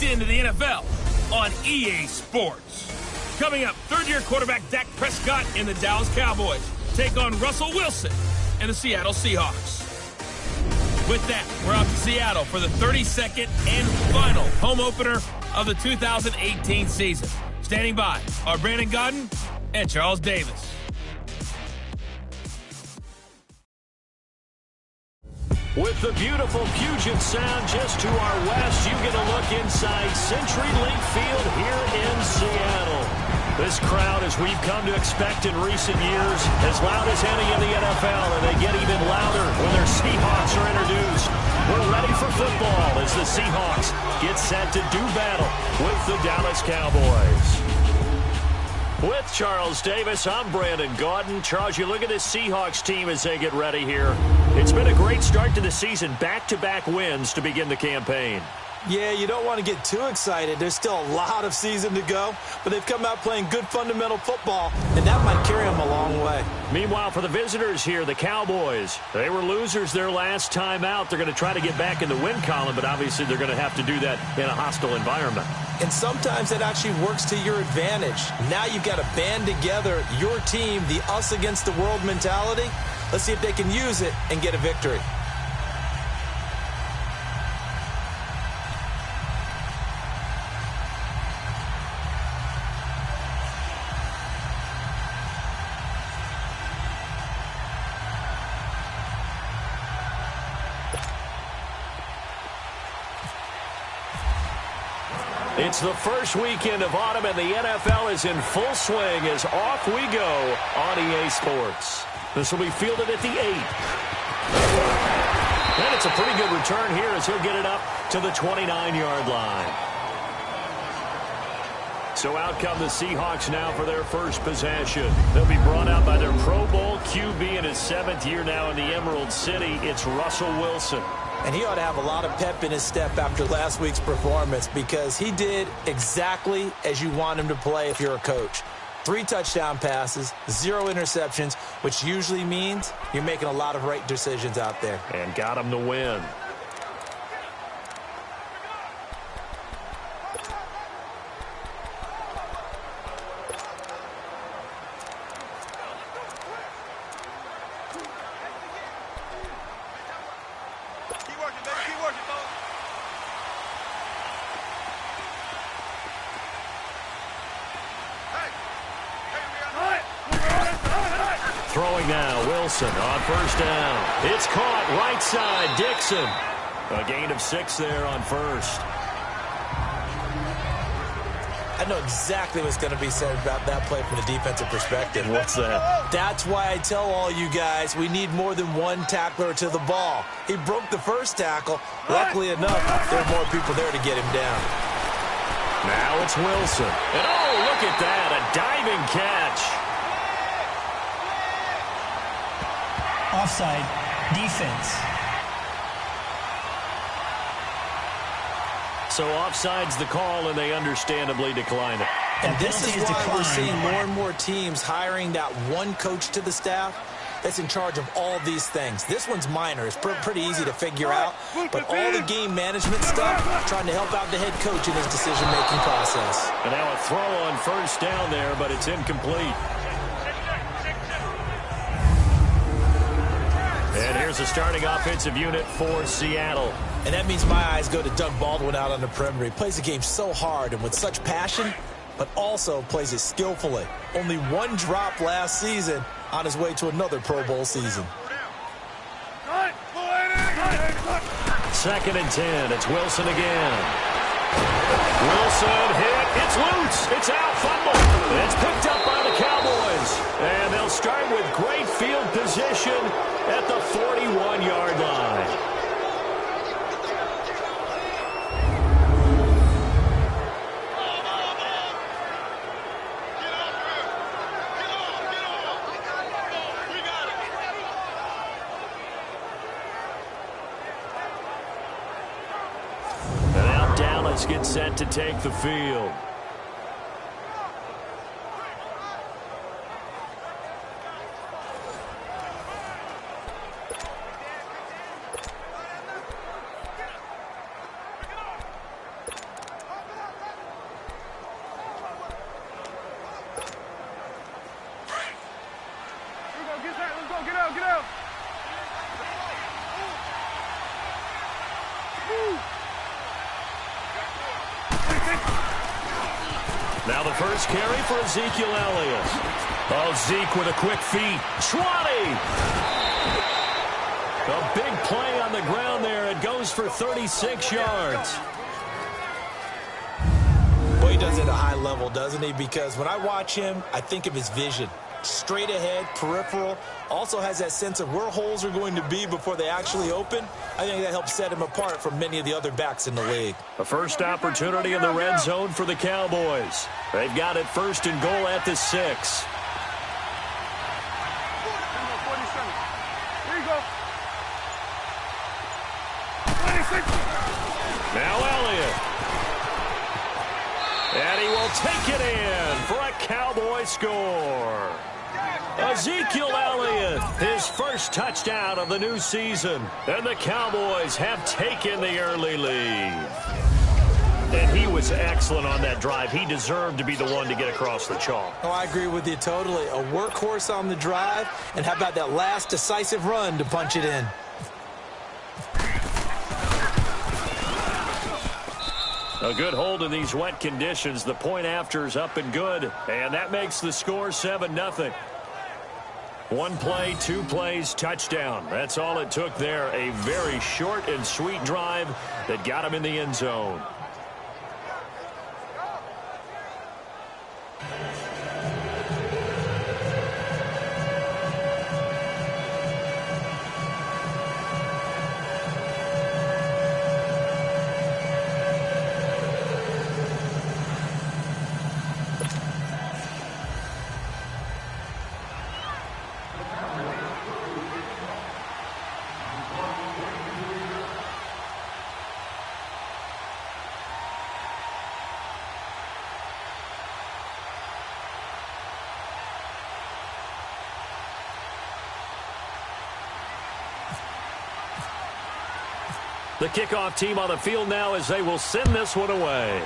locked into the NFL on EA Sports. Coming up, third-year quarterback Dak Prescott and the Dallas Cowboys take on Russell Wilson and the Seattle Seahawks. With that, we're off to Seattle for the 32nd and final home opener of the 2018 season. Standing by are Brandon Godden and Charles Davis. With the beautiful Puget Sound just to our west, you get a look inside CenturyLink Field here in Seattle. This crowd, as we've come to expect in recent years, as loud as any in the NFL, and they get even louder when their Seahawks are introduced. We're ready for football as the Seahawks get set to do battle with the Dallas Cowboys. With Charles Davis, I'm Brandon Gaudin. Charles, you look at this Seahawks team as they get ready here. It's been a great start to the season, back-to-back wins to begin the campaign. Yeah, you don't want to get too excited. There's still a lot of season to go, but they've come out playing good fundamental football, and that might carry them a long way. Meanwhile, for the visitors here, the Cowboys, they were losers their last time out. They're going to try to get back in the win column, but obviously they're going to have to do that in a hostile environment. And sometimes that actually works to your advantage. Now you've got to band together your team, the us against the world mentality. Let's see if they can use it and get a victory. It's the first weekend of autumn, and the NFL is in full swing as off we go on EA Sports. This will be fielded at the 8. And it's a pretty good return here as he'll get it up to the 29-yard line. So out come the Seahawks now for their first possession. They'll be brought out by their Pro Bowl QB in his 7th year now in the Emerald City. It's Russell Wilson. And he ought to have a lot of pep in his step after last week's performance because he did exactly as you want him to play if you're a coach. 3 touchdown passes, 0 interceptions, which usually means you're making a lot of right decisions out there. And got him the win. Throwing now, Wilson on first down. It's caught right side, Dixon. A gain of 6 there on first. I know exactly what's going to be said about that play from the defensive perspective. What's that? That's why I tell all you guys we need more than one tackler to the ball. He broke the first tackle. Luckily enough, there are more people there to get him down. Now it's Wilson. And oh, look at that, a diving catch. Offside, defense. So offside's the call, and they understandably decline it. And this is why we're seeing more and more teams hiring that one coach to the staff that's in charge of all these things. This one's minor. It's pretty easy to figure out. But all the game management stuff, trying to help out the head coach in his decision-making process. And now a throw on first down there, but it's incomplete. And here's the starting offensive unit for Seattle. And that means my eyes go to Doug Baldwin out on the perimeter. He plays the game so hard and with such passion, but also plays it skillfully. Only 1 drop last season on his way to another Pro Bowl season. 2nd and 10. It's Wilson again. Wilson hit. It's loose. It's out. Fumble. It's picked up by the Cowboys. And they'll start with great field position at the 41-yard line. And now Dallas gets set to take the field. Now the first carry for Ezekiel Elliott. Oh, Zeke with a quick feed. 20! A big play on the ground there. It goes for 36 yards. Well, he does it at a high level, doesn't he? Because when I watch him, I think of his vision. Straight ahead, peripheral. Also has that sense of where holes are going to be before they actually open. I think that helps set him apart from many of the other backs in the league. A first opportunity in the red zone for the Cowboys. They've got it first and goal at the 6. Now Elliott. And he will take it in for a Cowboy score. Ezekiel Elliott, his first touchdown of the new season. And the Cowboys have taken the early lead. And he was excellent on that drive. He deserved to be the one to get across the chalk. Oh, I agree with you totally. A workhorse on the drive. And how about that last decisive run to punch it in? A good hold in these wet conditions. The point after is up and good. And that makes the score 7-0. One play, 2 plays, touchdown. That's all it took there. A very short and sweet drive that got him in the end zone. The kickoff team on the field now as they will send this one away.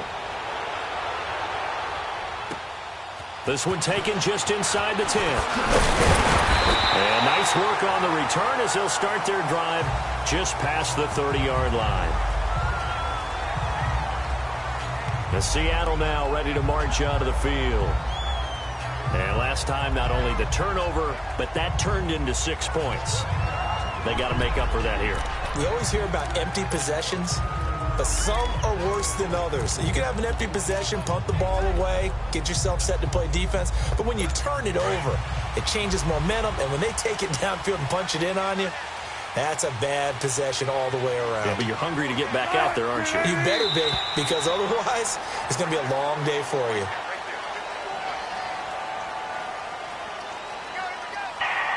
This one taken just inside the 10. And nice work on the return as they'll start their drive just past the 30-yard line. The Seattle now ready to march out of the field. And last time, not only the turnover, but that turned into 6 points. They got to make up for that here. We always hear about empty possessions, but some are worse than others. So you can have an empty possession, punt the ball away, get yourself set to play defense. But when you turn it over, it changes momentum. And when they take it downfield and punch it in on you, that's a bad possession all the way around. Yeah, but you're hungry to get back out there, aren't you? You better be, because otherwise it's going to be a long day for you.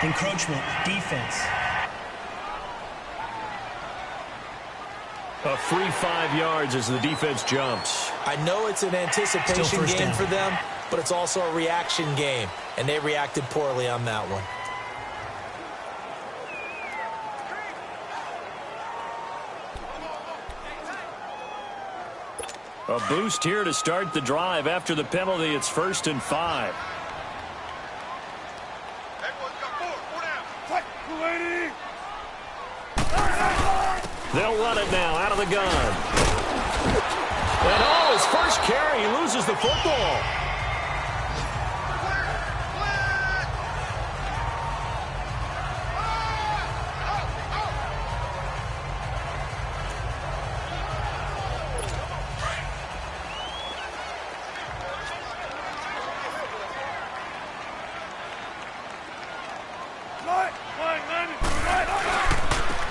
Encroachment, defense. A free 5 yards as the defense jumps. I know it's an anticipation game for them, but it's also a reaction game, and they reacted poorly on that one. A boost here to start the drive. After the penalty, it's 1st and 5. They'll run it now out of the gun. And oh, his first carry, he loses the football.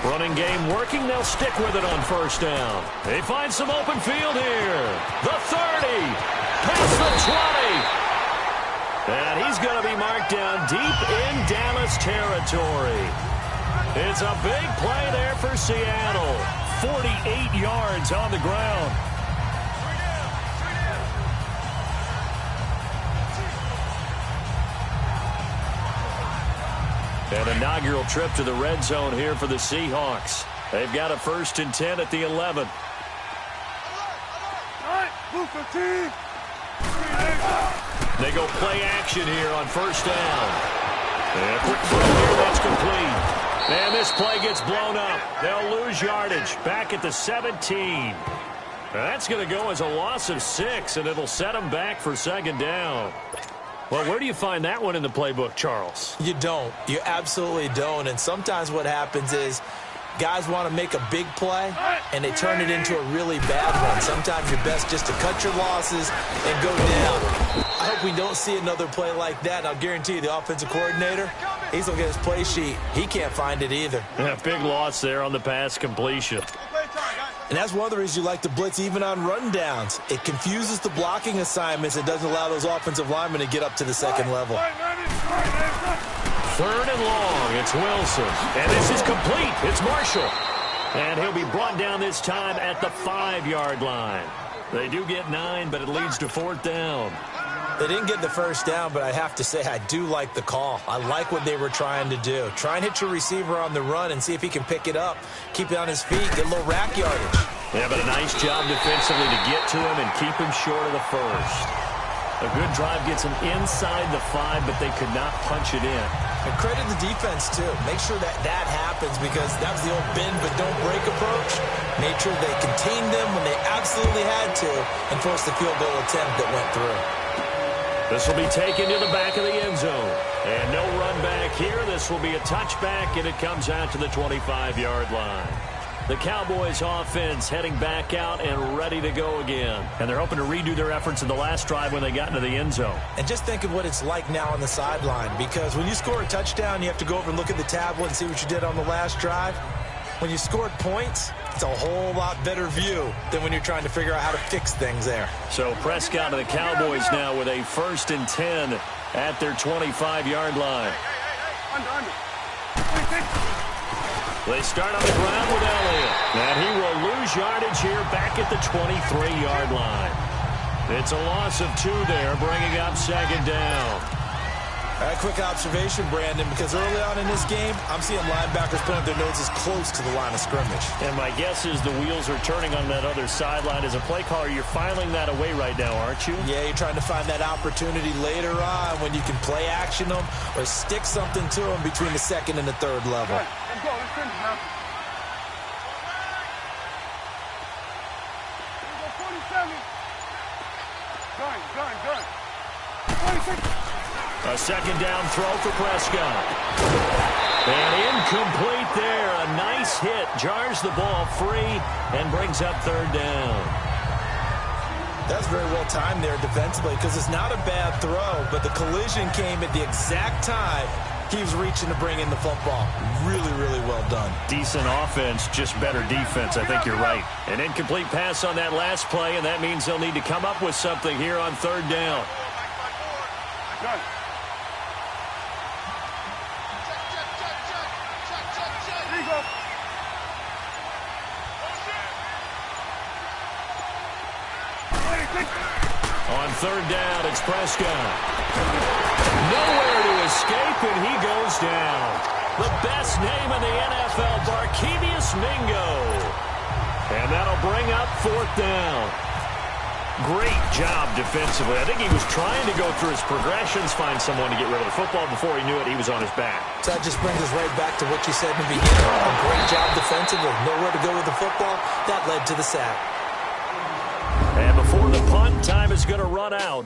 Running game working. They'll stick with it on 1st down. They find some open field here. The 30. Past the 20. And he's going to be marked down deep in Dallas territory. It's a big play there for Seattle. 48 yards on the ground. An inaugural trip to the red zone here for the Seahawks. They've got a 1st and 10 at the 11. They go play action here on 1st down. And a quick throw here, that's complete. And this play gets blown up. They'll lose yardage back at the 17. That's going to go as a loss of 6, and it'll set them back for second down. Well, where do you find that one in the playbook, Charles? You don't. You absolutely don't. And sometimes what happens is guys want to make a big play, and they turn it into a really bad one. Sometimes you're best just to cut your losses and go down. I hope we don't see another play like that. I'll guarantee you the offensive coordinator, he's going to get his play sheet. He can't find it either. Yeah, big loss there on the pass completion. And that's one of the reasons you like to blitz even on rundowns. It confuses the blocking assignments. It doesn't allow those offensive linemen to get up to the second level. 3rd and long. It's Wilson. And this is complete. It's Marshall. And he'll be brought down this time at the 5-yard line. They do get 9, but it leads to 4th down. They didn't get the first down, but I have to say I do like the call. I like what they were trying to do. Try and hit your receiver on the run and see if he can pick it up, keep it on his feet, get a little rack yardage. Yeah, but a nice job defensively to get to him and keep him short of the first. A good drive gets him inside the 5, but they could not punch it in. And credit the defense, too. Make sure that happens because that was the old bend but don't break approach. Made sure they contained them when they absolutely had to and forced the field goal attempt that went through. This will be taken to the back of the end zone. And no run back here. This will be a touchback, and it comes out to the 25-yard line. The Cowboys offense heading back out and ready to go again. And they're hoping to redo their efforts in the last drive when they got into the end zone. And just think of what it's like now on the sideline, because when you score a touchdown, you have to go over and look at the tablet and see what you did on the last drive. When you scored points, it's a whole lot better view than when you're trying to figure out how to fix things there. So Prescott and the Cowboys now with a 1st and 10 at their 25-yard line. They start on the ground with Elliott. And he will lose yardage here back at the 23-yard line. It's a loss of 2 there, bringing up second down. A quick observation, Brandon, because early on in this game, I'm seeing linebackers putting their noses close to the line of scrimmage. And my guess is the wheels are turning on that other sideline. As a play caller, you're filing that away right now, aren't you? Yeah, you're trying to find that opportunity later on when you can play action them or stick something to them between the 2nd and the 3rd level. Let's go. Let's finish now. Here we go, 47. Gun. 26. A second down throw for Prescott. And incomplete there. A nice hit. Jars the ball free and brings up 3rd down. That's very well timed there defensively because it's not a bad throw, but the collision came at the exact time he was reaching to bring in the football. Really, really well done. Decent offense, just better defense. I think you're right. An incomplete pass on that last play, and that means they'll need to come up with something here on 3rd down. Gun. On 3rd down, it's Prescott. Nowhere to escape, and he goes down. The best name in the NFL, Barkevious Mingo. And that'll bring up 4th down. Great job defensively. I think he was trying to go through his progressions, find someone to get rid of the football. Before he knew it, he was on his back. So that just brings us right back to what you said in the beginning. A great job defensively. Nowhere to go with the football. That led to the sack. And before the punt, time is going to run out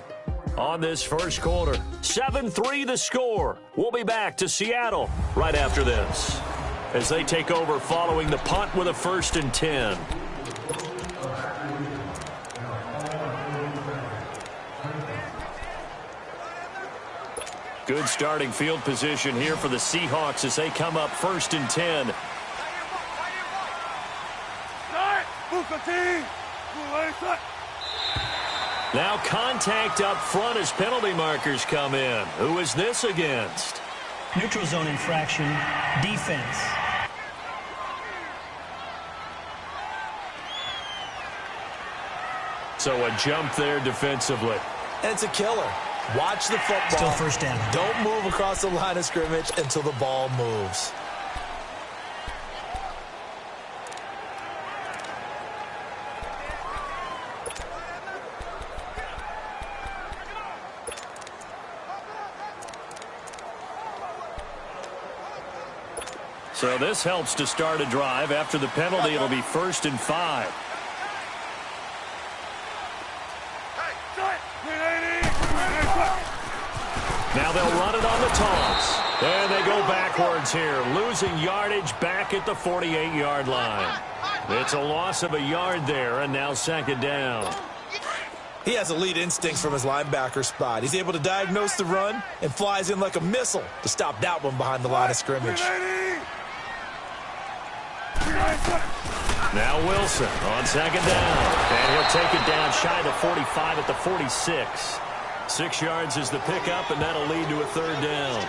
on this first quarter. 7-3 the score. We'll be back to Seattle right after this as they take over following the punt with a 1st and 10. Good starting field position here for the Seahawks as they come up 1st and 10. Now contact up front as penalty markers come in. Who is this against? Neutral zone infraction, defense. So a jump there defensively. And it's a killer. Watch the football. Still 1st down. Don't move across the line of scrimmage until the ball moves. So this helps to start a drive. After the penalty, it'll be 1st and 5. Now they'll run it on the toss. And they go backwards here, losing yardage back at the 48-yard line. It's a loss of a yard there, and now second down. He has elite instincts from his linebacker spot. He's able to diagnose the run and flies in like a missile to stop that one behind the line of scrimmage. Now Wilson on second down. And he'll take it down shy of the 45 at the 46. 6 yards is the pickup, and that'll lead to a third down.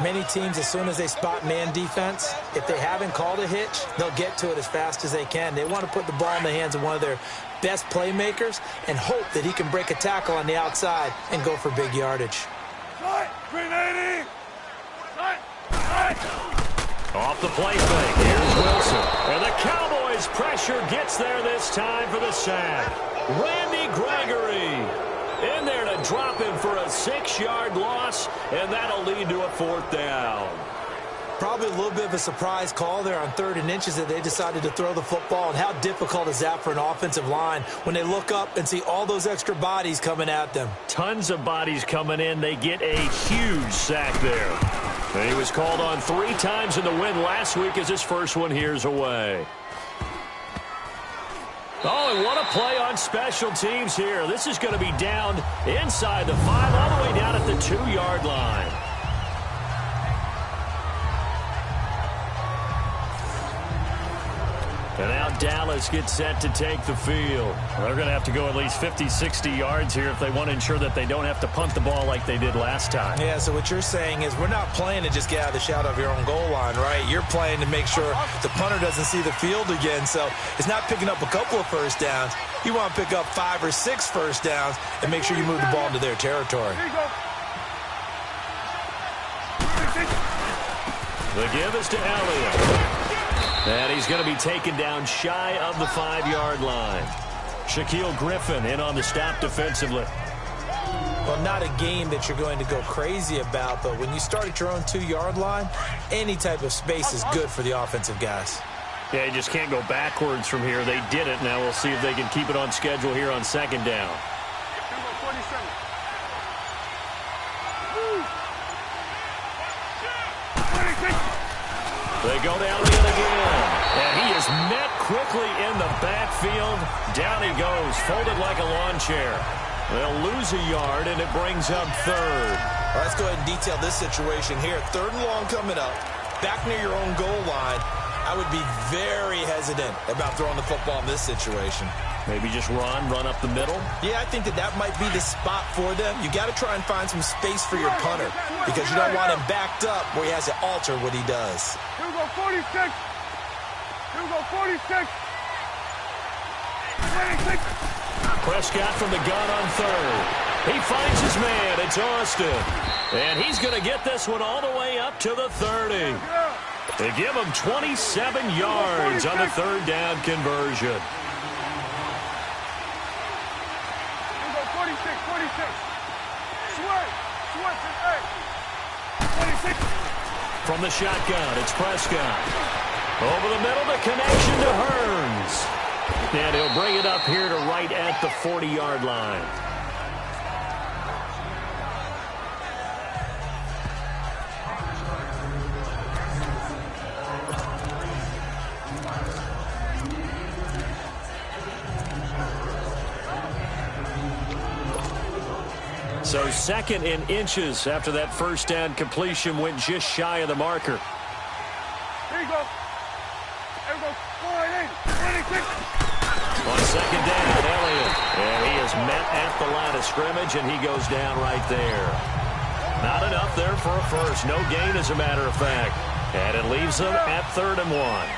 Many teams, as soon as they spot man defense, if they haven't called a hitch, they'll get to it as fast as they can. They want to put the ball in the hands of one of their best playmakers and hope that he can break a tackle on the outside and go for big yardage. Off the play fake, here's Wilson. And the Cowboys' pressure gets there this time for the sack. Randy Gregory in there to drop him for a 6-yard loss, and that'll lead to a fourth down. Probably a little bit of a surprise call there on 3rd and inches that they decided to throw the football. And how difficult is that for an offensive line when they look up and see all those extra bodies coming at them? Tons of bodies coming in. They get a huge sack there. And he was called on 3 times in the win last week as his first one here's away. Oh, and what a play on special teams here. This is going to be down inside the 5, all the way down at the 2-yard line. And now Dallas gets set to take the field. Well, they're going to have to go at least 50, 60 yards here if they want to ensure that they don't have to punt the ball like they did last time. Yeah, so what you're saying is we're not playing to just get out of the shadow of your own goal line, right? You're playing to make sure the punter doesn't see the field again. So it's not picking up a couple of first downs. You want to pick up 5 or 6 first downs and make sure you move the ball into their territory. The give is to Elliott. And he's going to be taken down shy of the 5-yard line. Shaquille Griffin in on the stop defensively. Well, not a game that you're going to go crazy about, but when you start at your own 2-yard line, any type of space is good for the offensive guys. Yeah, you just can't go backwards from here. They did it. Now we'll see if they can keep it on schedule here on second down. They go down to it again. And he is met quickly in the backfield. Down he goes, folded like a lawn chair. They'll lose a yard, and it brings up third. All right, let's go ahead and detail this situation here. 3rd and long coming up, back near your own goal line. I would be very hesitant about throwing the football in this situation. Maybe just run up the middle. Yeah, I think that might be the spot for them. You got to try and find some space for your punter because you don't want him backed up where he has to alter what he does. Here we go, 46. Here we go, 46. 26. Prescott from the gun on 3rd. He finds his man. It's Austin. And he's going to get this one all the way up to the 30. They give him 27 yards on the 3rd down conversion. 26. From the shotgun, it's Prescott. Over the middle, the connection to Hearns. And he'll bring it up here to right at the 40-yard line. So 2nd in inches after that first down completion went just shy of the marker. Here you go. There we go. 26. On second down, Elliott. And he is met at the line of scrimmage, and he goes down right there. Not enough there for a first. No gain, as a matter of fact. And it leaves them at 3rd and 1.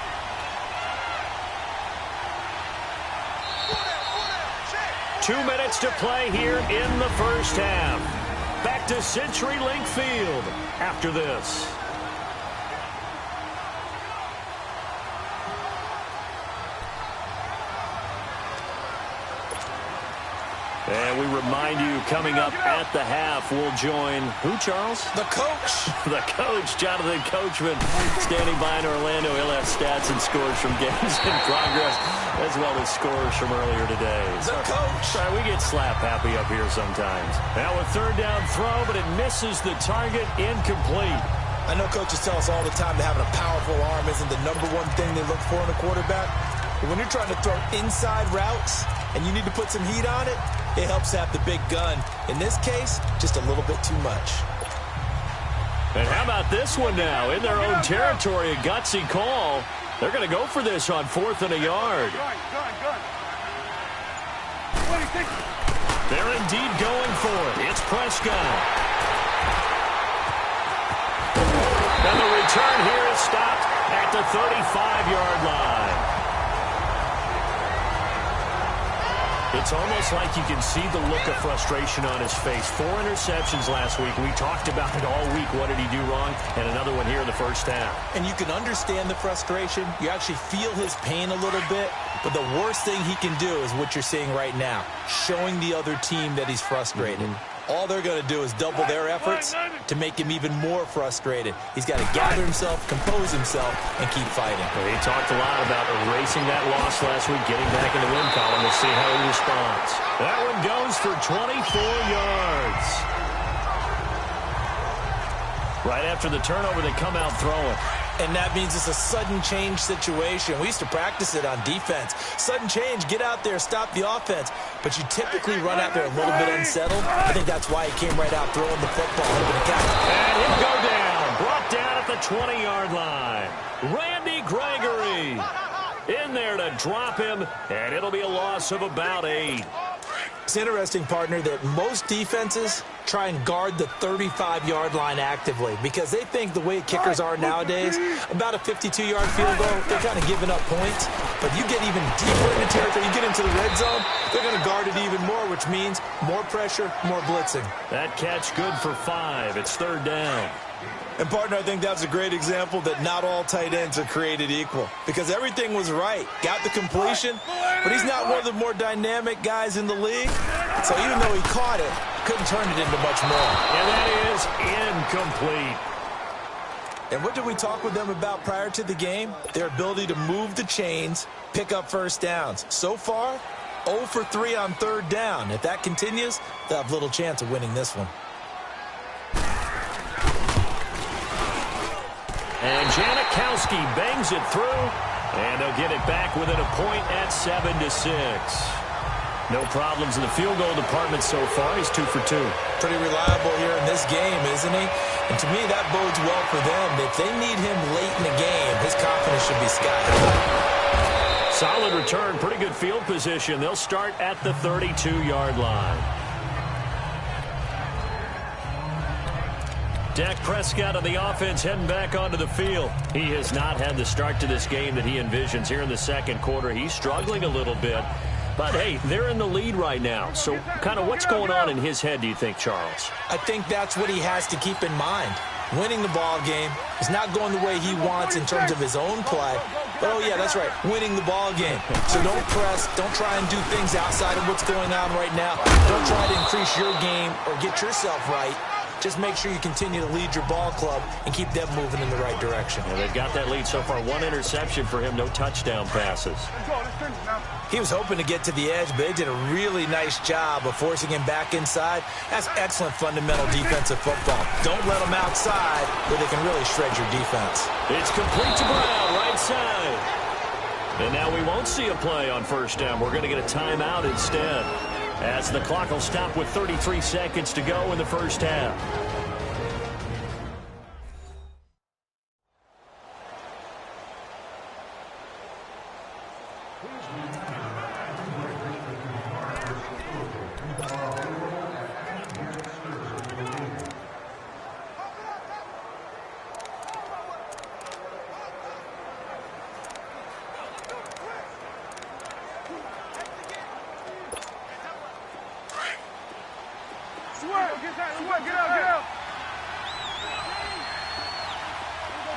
Two minutes to play here in the first half. Back to CenturyLink Field after this. And we remind you, coming up at the half, we'll join who, Charles? The coach. The coach, Jonathan Coachman, standing by in Orlando. He'll have stats and scores from games in progress, as well as scores from earlier today. The coach. Sorry, we get slap happy up here sometimes. Now a third down throw, but it misses the target, incomplete. I know coaches tell us all the time that having a powerful arm isn't the number one thing they look for in a quarterback. But when you're trying to throw inside routes and you need to put some heat on it, it helps have the big gun. In this case, just a little bit too much. And how about this one now? In their own territory, a gutsy call. They're going to go for this on 4th and a yard. They're indeed going for it. It's Prescott. And the return here is stopped at the 35-yard line. It's almost like you can see the look of frustration on his face. 4 interceptions last week. We talked about it all week. What did he do wrong? And another one here in the first half. And you can understand the frustration. You actually feel his pain a little bit. But the worst thing he can do is what you're seeing right now, showing the other team that he's frustrated. All they're going to do is double their efforts to make him even more frustrated. He's got to gather himself, compose himself, and keep fighting. Well, he talked a lot about erasing that loss last week, getting back in the win column. We'll see how he responds. That one goes for 24 yards. Right after the turnover, they come out throwing. And that means it's a sudden change situation. We used to practice it on defense. Sudden change, get out there, stop the offense. But you typically run out there a little bit unsettled. I think that's why he came right out throwing the football. And he'll go down. Brought down at the 20-yard line. Randy Gregory in there to drop him. And it'll be a loss of about 8. It's interesting, partner, that most defenses try and guard the 35-yard line actively because they think the way kickers are nowadays, about a 52-yard field goal, they're kind of giving up points. But you get even deeper in the territory, you get into the red zone, they're going to guard it even more, which means more pressure, more blitzing. That catch good for 5. It's 3rd down. And, partner, I think that's a great example that not all tight ends are created equal because everything was right. Got the completion, but he's not one of the more dynamic guys in the league. So even though he caught it, couldn't turn it into much more. And that is incomplete. And what did we talk with them about prior to the game? Their ability to move the chains, pick up first downs. So far, 0 for 3 on 3rd down. If that continues, they'll have little chance of winning this one. And Janikowski bangs it through, and they'll get it back within a point at 7-6. No problems in the field goal department so far. He's 2 for 2. Pretty reliable here in this game, isn't he? And to me, that bodes well for them. If they need him late in the game, his confidence should be sky high. Solid return, pretty good field position. They'll start at the 32-yard line. Dak Prescott on the offense heading back onto the field. He has not had the start to this game that he envisions here in the second quarter. He's struggling a little bit. But, hey, they're in the lead right now. So kind of what's going on in his head, do you think, Charles? I think that's what he has to keep in mind. Winning the ball game is not going the way he wants in terms of his own play. But, oh, yeah, that's right, winning the ball game. So don't press. Don't try and do things outside of what's going on right now. Don't try to increase your game or get yourself right. Just make sure you continue to lead your ball club and keep them moving in the right direction. Yeah, they've got that lead so far. 1 interception for him, no touchdown passes. He was hoping to get to the edge, but they did a really nice job of forcing him back inside. That's excellent fundamental defensive football. Don't let them outside where they can really shred your defense. It's complete to Brown, right side. And now we won't see a play on first down. We're going to get a timeout instead, as the clock will stop with 33 seconds to go in the first half. Get out.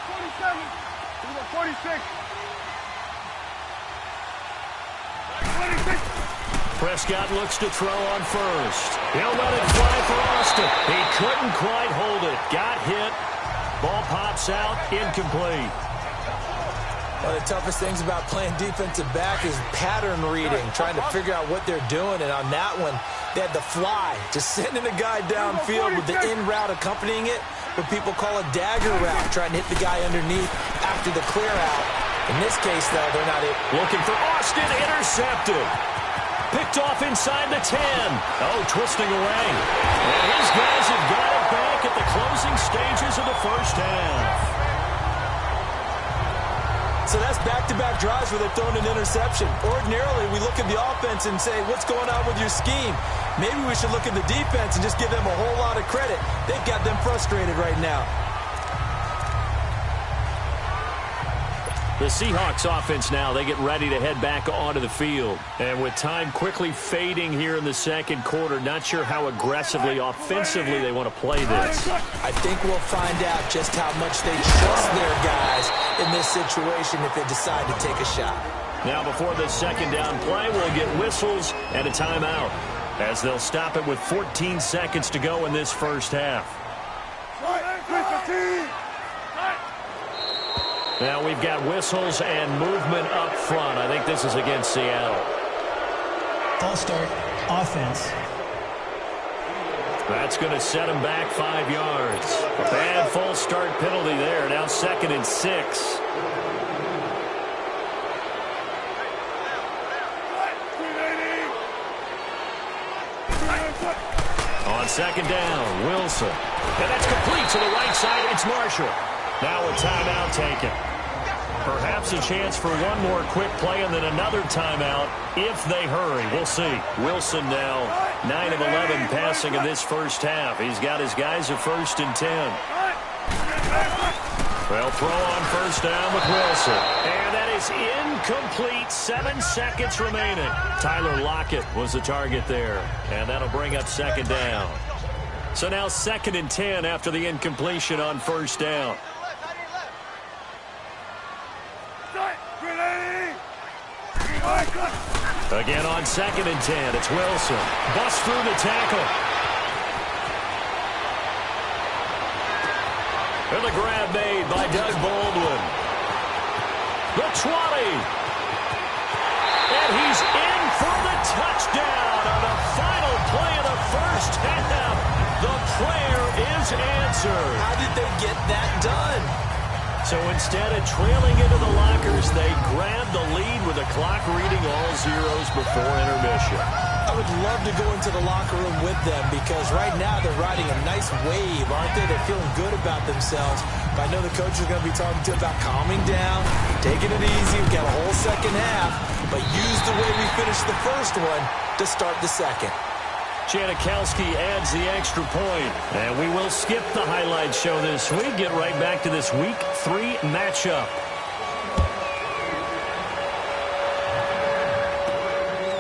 47. 46. 26. Prescott looks to throw on first. He'll let it fly for Austin. He couldn't quite hold it. Got hit. Ball pops out. Incomplete. One of the toughest things about playing defensive back is pattern reading, trying to figure out what they're doing. And on that one, they had the fly, just sending a guy downfield with the in route accompanying it, what people call a dagger route, trying to hit the guy underneath after the clear out. In this case, though, they're not it. Looking for Austin, intercepted. Picked off inside the 10. Oh, twisting away. And his guys have got it back at the closing stages of the first half. So that's back-to-back drives where they've thrown an interception. Ordinarily, we look at the offense and say, what's going on with your scheme? Maybe we should look at the defense and just give them a whole lot of credit. They've got them frustrated right now. The Seahawks offense now, they get ready to head back onto the field. And with time quickly fading here in the second quarter, not sure how aggressively, offensively they want to play this. I think we'll find out just how much they trust their guys in this situation if they decide to take a shot. Now before the second down play, we'll get whistles and a timeout as they'll stop it with 14 seconds to go in this first half. Now we've got whistles and movement up front. I think this is against Seattle. False start, offense. That's going to set him back 5 yards. A bad false start penalty there. Now 2nd and 6. On 2nd down, Wilson. And that's complete to the right side. It's Marshall. Now a timeout taken. Perhaps a chance for one more quick play and then another timeout if they hurry. We'll see. Wilson now 9 of 11 passing in this first half. He's got his guys at 1st and 10. Well, throw on first down with Wilson. And that is incomplete. 7 seconds remaining. Tyler Lockett was the target there. And that'll bring up 2nd down. So now 2nd and 10 after the incompletion on first down. Again on 2nd and 10, it's Wilson. Busts through the tackle. And the grab made by Doug Baldwin. The 20. And he's in for the touchdown on the final play of the first half. The prayer is answered. How did they get that done? So instead of trailing into the lockers, they grabbed the lead with the clock reading all zeros before intermission. I would love to go into the locker room with them because right now they're riding a nice wave, aren't they? They're feeling good about themselves. But I know the coach is going to be talking to them about calming down, taking it easy. We've got a whole second half, but use the way we finished the first one to start the second. Janikowski adds the extra point. And we will skip the highlight show this week. Get right back to this Week 3 matchup.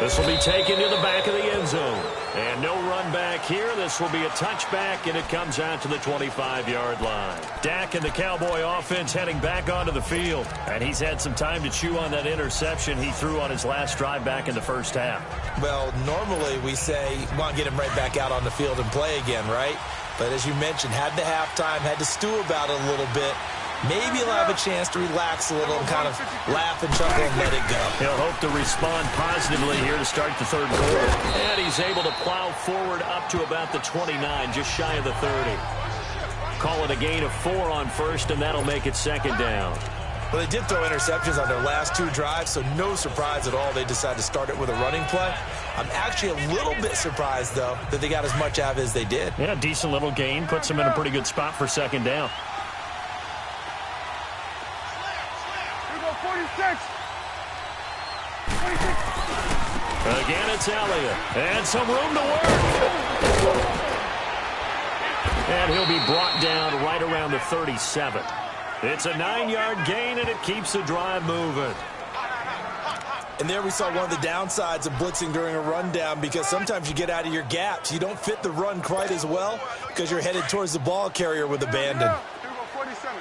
This will be taken to the back of the end zone. And no run back here. This will be a touchback, and it comes out to the 25-yard line. Dak and the Cowboy offense heading back onto the field. And he's had some time to chew on that interception he threw on his last drive back in the first half. Well, normally we say, want to get him right back out on the field and play again, right? But as you mentioned, had the halftime, had to stew about it a little bit. Maybe he'll have a chance to relax a little and kind of laugh and chuckle and let it go. He'll hope to respond positively here to start the third quarter. And he's able to plow forward up to about the 29, just shy of the 30. Call it a gain of 4 on first, and that'll make it 2nd down. Well, they did throw interceptions on their last 2 drives, so no surprise at all they decided to start it with a running play. I'm actually a little bit surprised, though, that they got as much out of it as they did. Yeah, decent little gain. Puts them in a pretty good spot for 2nd down. 46. Again, it's Elliott. And some room to work. And he'll be brought down right around the 37. It's a 9-yard gain, and it keeps the drive moving. And there we saw one of the downsides of blitzing during a rundown because sometimes you get out of your gaps. You don't fit the run quite as well because you're headed towards the ball carrier with abandon. 47.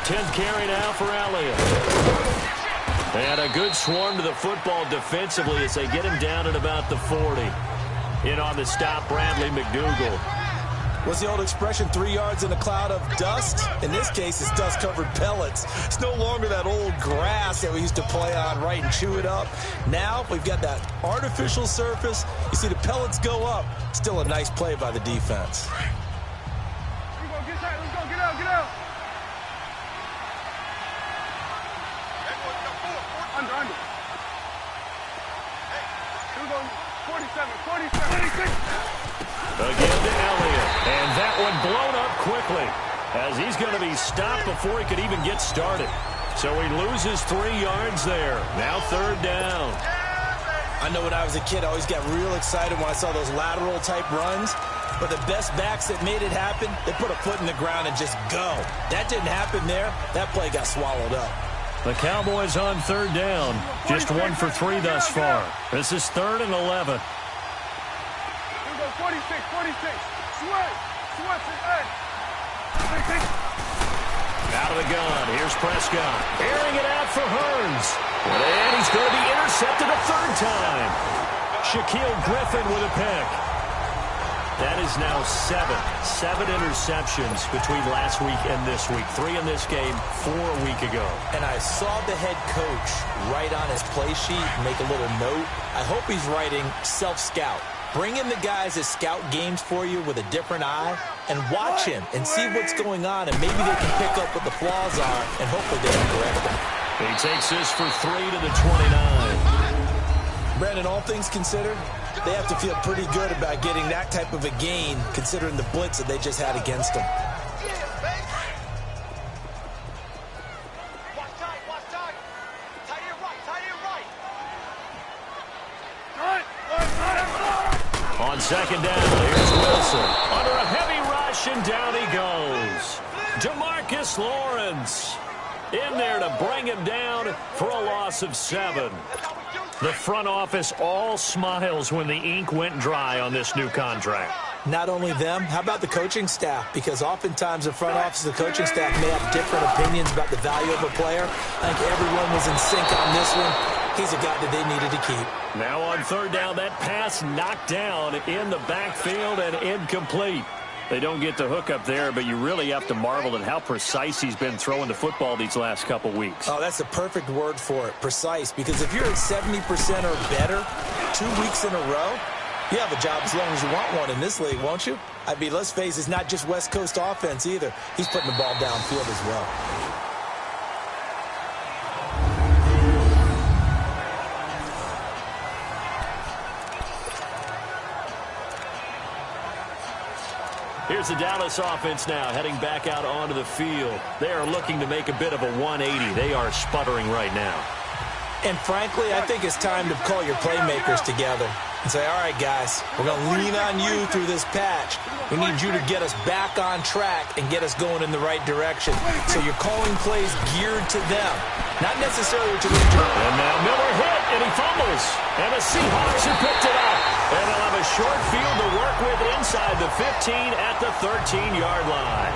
10th carry now for Elliott. And a good swarm to the football defensively as they get him down at about the 40. In on the stop, Bradley McDougal. What's the old expression, 3 yards in a cloud of dust? In this case, it's dust-covered pellets. It's no longer that old grass that we used to play on, right, and chew it up. Now, we've got that artificial surface. You see the pellets go up. Still a nice play by the defense. Here we go, get out, get out. Under. Here we go, 47, 46. Again to Elliott. And that one blown up quickly as he's going to be stopped before he could even get started. So he loses 3 yards there. Now 3rd down. I know when I was a kid, I always got real excited when I saw those lateral-type runs. But the best backs that made it happen, they put a foot in the ground and just go. That didn't happen there. That play got swallowed up. The Cowboys on 3rd down. Just 1 for 3 thus far. This is 3rd and 11. 46. Sweat, hey. Out of the gun. Here's Prescott. Airing it out for Hearns. And he's going to be intercepted a 3rd time. Shaquille Griffin with a pick. That is now 7 interceptions between last week and this week. 3 in this game, 4 a week ago. And I saw the head coach write on his play sheet, make a little note. I hope he's writing self-scout. Bring in the guys that scout games for you with a different eye and watch him and see what's going on, and maybe they can pick up what the flaws are, and hopefully they can correct them. He takes this for 3 to the 29. Brandon, all things considered, they have to feel pretty good about getting that type of a gain considering the blitz that they just had against them. On 2nd down, here's Wilson. Under a heavy rush, and down he goes. DeMarcus Lawrence in there to bring him down for a loss of 7. The front office all smiles when the ink went dry on this new contract. Not only them, how about the coaching staff? Because oftentimes the front office and the coaching staff may have different opinions about the value of a player. I think everyone was in sync on this one. He's a guy that they needed to keep. Now on 3rd down, that pass knocked down in the backfield and incomplete. They don't get the hook up there, but you really have to marvel at how precise he's been throwing the football these last couple weeks. Oh, that's a perfect word for it, precise. Because if you're at 70% or better 2 weeks in a row, you have a job as long as you want one in this league, won't you? I mean, let's face it, it's not just West Coast offense either. He's putting the ball downfield as well. Here's the Dallas offense now, heading back out onto the field. They are looking to make a bit of a 180. They are sputtering right now. And frankly, I think it's time to call your playmakers together and say, all right, guys, we're going to lean on you through this patch. We need you to get us back on track and get us going in the right direction. So you're calling plays geared to them, not necessarily what you need to. And now Miller hit, and he fumbles. And the Seahawks have picked it up. And they'll have a short field to work with inside the 15 at the 13-yard line.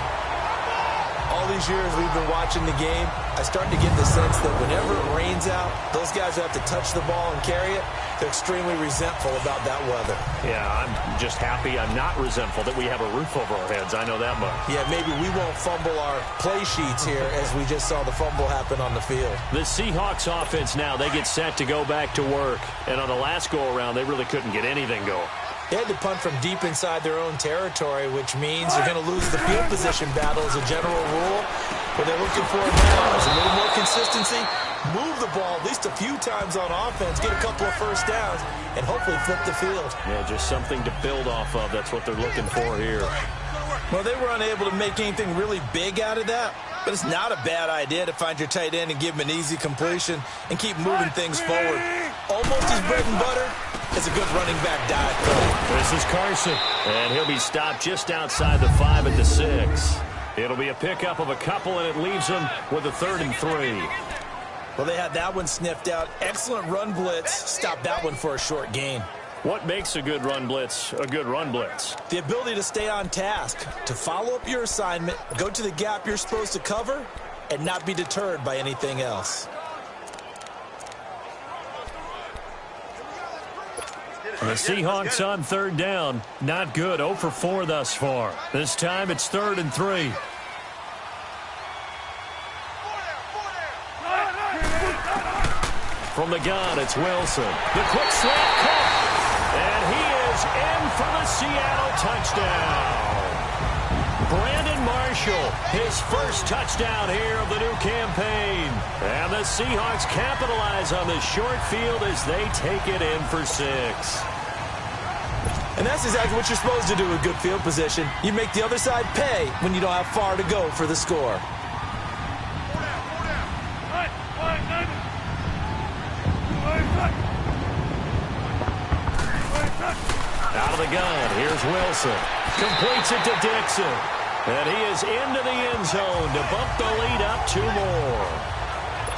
All these years we've been watching the game, I start to get the sense that whenever it rains out, those guys who have to touch the ball and carry it, they're extremely resentful about that weather. Yeah, I'm just happy I'm not resentful that we have a roof over our heads. I know that much. Yeah, maybe we won't fumble our play sheets here as we just saw the fumble happen on the field. The Seahawks offense now, they get set to go back to work. And on the last go-around, they really couldn't get anything going. They had to punt from deep inside their own territory, which means they're going to lose the field position battle as a general rule. What they're looking for now is a little more consistency, move the ball at least a few times on offense, get a couple of first downs, and hopefully flip the field. Yeah, just something to build off of. That's what they're looking for here. Well, they were unable to make anything really big out of that, but it's not a bad idea to find your tight end and give him an easy completion and keep moving things forward. Almost his bread and butter is a good running back dive play. This is Carson, and he'll be stopped just outside the 5 at the 6. It'll be a pickup of a couple, and it leaves them with a 3rd and 3. Well, they had that one sniffed out. Excellent run blitz. Stopped that one for a short gain. What makes a good run blitz a good run blitz? The ability to stay on task, to follow up your assignment, go to the gap you're supposed to cover, and not be deterred by anything else. The Seahawks on third down. Not good. 0 for 4 thus far. This time it's 3rd and 3. From the gun, it's Wilson. The quick slant caught. And he is in for the Seattle touchdown. Brandon Marshall, his first touchdown here of the new campaign. And the Seahawks capitalize on the short field as they take it in for 6. And that's exactly what you're supposed to do with good field position. You make the other side pay when you don't have far to go for the score. Out of the gun, here's Wilson. Completes it to Dixon. And he is into the end zone to bump the lead up 2 more.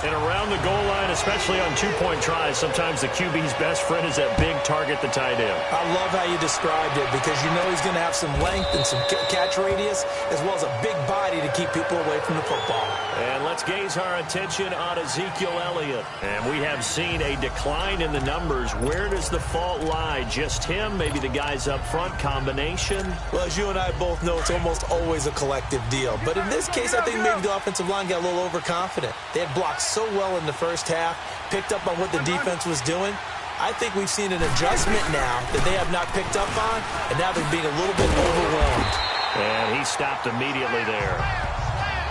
And around the goal line, especially on 2-point tries, sometimes the QB's best friend is that big target, the tight end. I love how you described it because you know he's going to have some length and some catch radius as well as a big body to keep people away from the football. And let's gaze our attention on Ezekiel Elliott. And we have seen a decline in the numbers. Where does the fault lie? Just him? Maybe the guys up front? Combination? Well, as you and I both know, it's almost always a collective deal. But in this case, I think maybe the offensive line got a little overconfident. They had blocked so well in the first half, picked up on what the defense was doing. I think we've seen an adjustment now that they have not picked up on, and now they're being a little bit overwhelmed. And he stopped immediately there.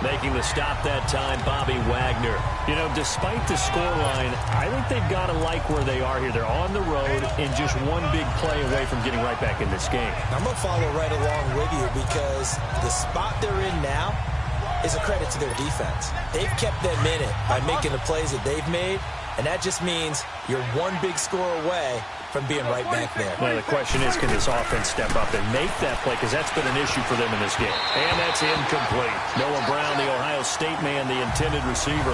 Making the stop that time, Bobby Wagner. You know, despite the scoreline, I think they've got to like where they are here. They're on the road and just one big play away from getting right back in this game. I'm going to follow right along with you because the spot they're in now is a credit to their defense. They've kept them in it by making the plays that they've made, and that just means you're one big score away from being right back there. Now, the question is, can this offense step up and make that play? Because that's been an issue for them in this game. And that's incomplete. Noah Brown, the Ohio State man, the intended receiver.